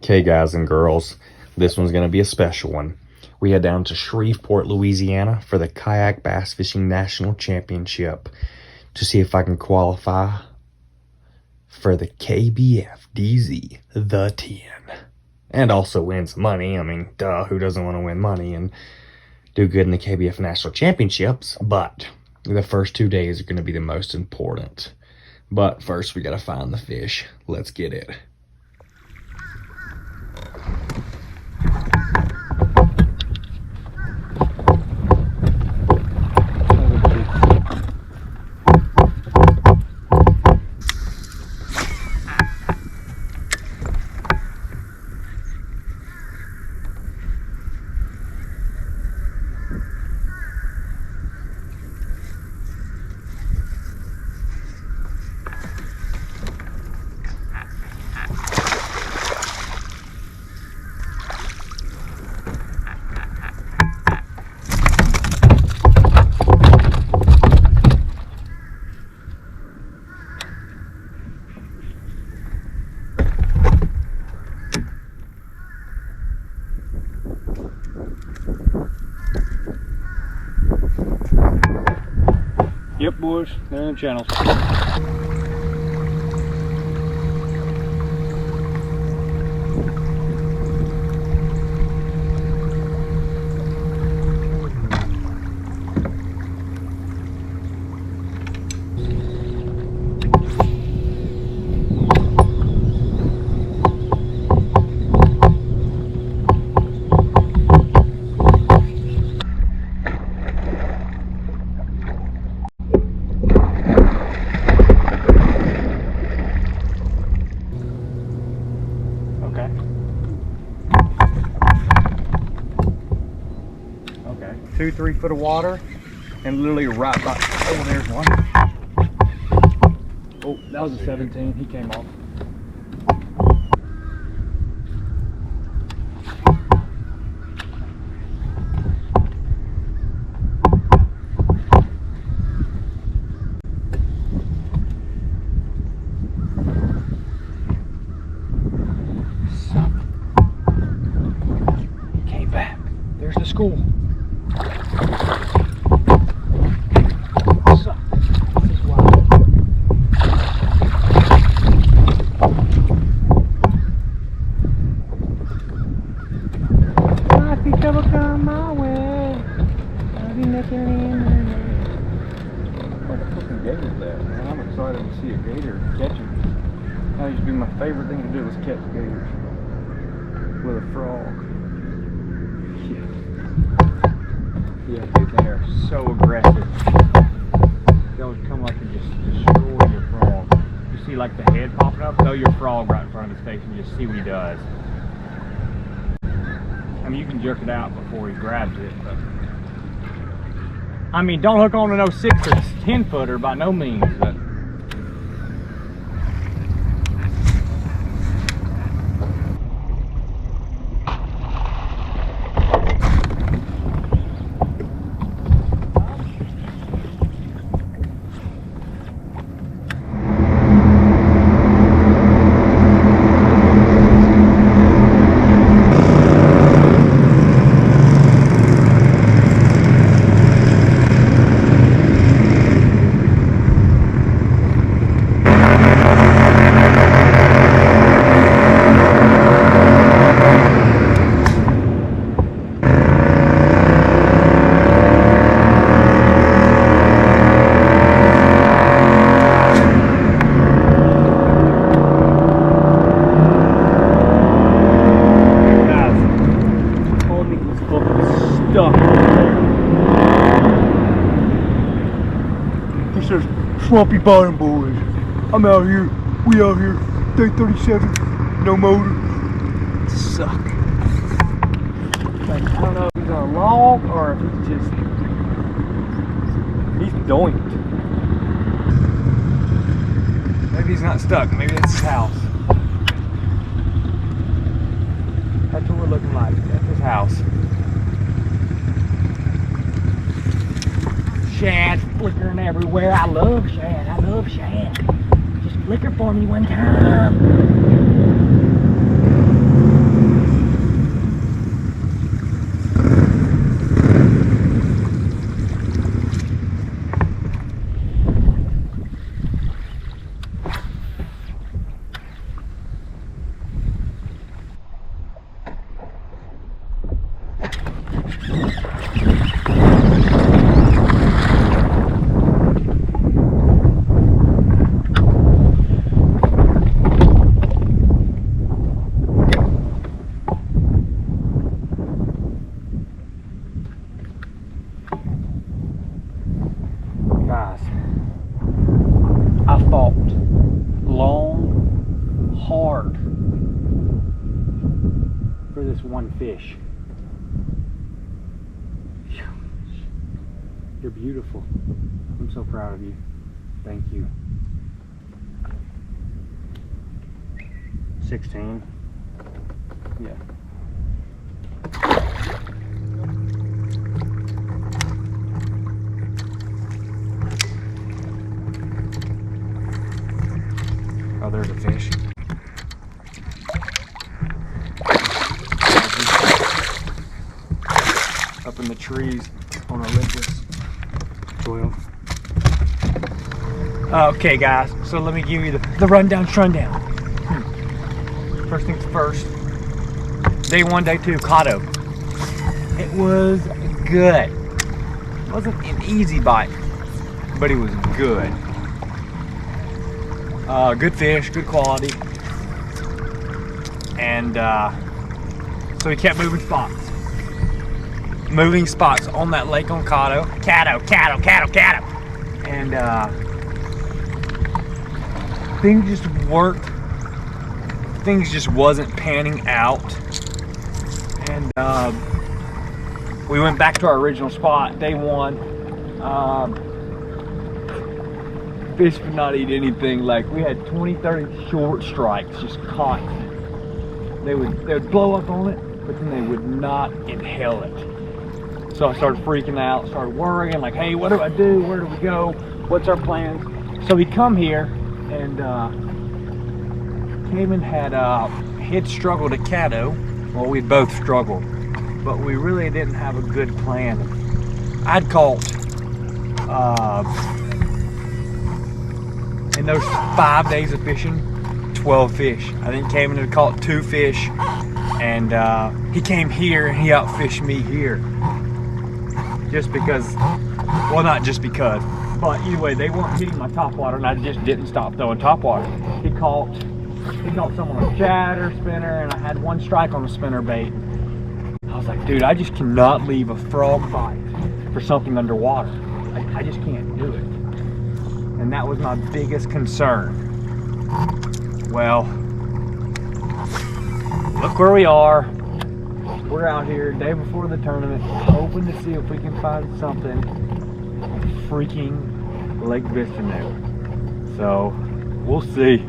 Okay, guys and girls, this one's going to be a special one. We head down to Shreveport, Louisiana for the Kayak Bass Fishing National Championship to see if I can qualify for the KBF DZ the 10. And also win some money. I mean, duh, who doesn't want to win money and do good in the KBF National Championships? But the first 2 days are going to be the most important. But first, we got to find the fish. Let's get it. Yep, boys, they're in the channels. Okay, 2-3 foot of water, and literally right by. Oh, there's one. Oh, that was a 17. He came off. Came back. There's the school. Come my way. I'll be making it. What the fucking gator's that, man? I'm excited to see a gator catch him. That used to be my favorite thing to do was catch gators with a frog. Yeah, dude, they are so aggressive. They'll come up and just destroy your frog. You see like the head popping up, throw your frog right in front of his face and just see what he does. I mean, you can jerk it out before he grabs it, but I mean, don't hook on to no 6 or 10 footer by no means, but he says, "Swampy bottom boys. I'm out here. We out here. Day 37. No motor. Suck." Like, I don't know if he's on a log or if he's doinked. Maybe he's not stuck. Maybe that's his house. That's what we're looking like. That's his house. Shad flickering everywhere. I love shad. I love shad. Just flicker for me one time. this one fish. You're beautiful. I'm so proud of you. Thank you. 16. Yeah. Oh, there's a fish. Up in the trees on Olympus. 12. Okay, guys, so let me give you the rundown. First things first. Day 1, day 2, Kato. It was good. It wasn't an easy bite, but it was good. Good fish, good quality. And so we kept moving spots. On that lake on Kato. And things just wasn't panning out. And we went back to our original spot, day 1. Fish would not eat anything. Like, we had 20-30 short strikes just caught. They would blow up on it, but then they would not inhale it. So I started freaking out, started worrying, like, hey, what do I do? Where do we go? What's our plans? So we come here, and Cayman had struggled at Kato. Well, we both struggled, but we really didn't have a good plan. I'd caught, in those 5 days of fishing, 12 fish. I think Cayman had caught 2 fish, and he came here and he outfished me here. Just because, well, not just because, but either way, they weren't hitting my top water, and I just didn't stop throwing top water. He caught someone on a chatter spinner, and I had 1 strike on the spinner bait. I was like, dude, I just cannot leave a frog bite for something underwater. I just can't do it. And that was my biggest concern. Well, look where we are. We're out here day before the tournament, hoping to see if we can find something on freaking Lake Vistanu. So we'll see.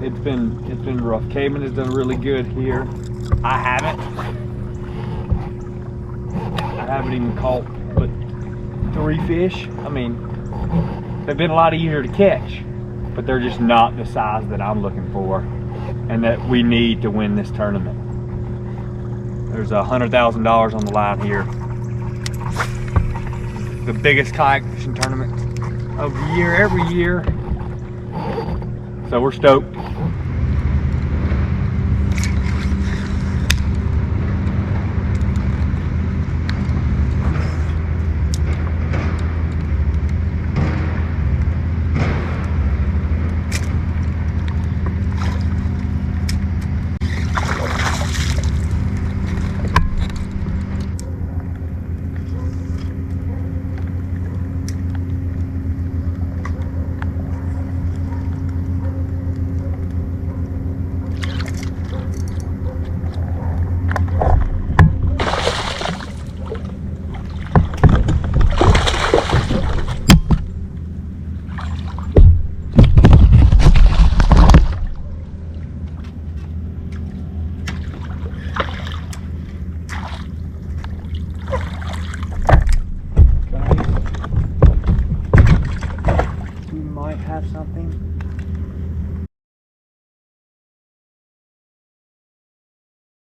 It's been rough. Cayman has done really good here. I haven't even caught but 3 fish. I mean, they've been a lot easier to catch, but they're just not the size that I'm looking for and that we need to win this tournament. There's $100,000 on the line here. The biggest kayak fishing tournament of the year, every year. So we're stoked.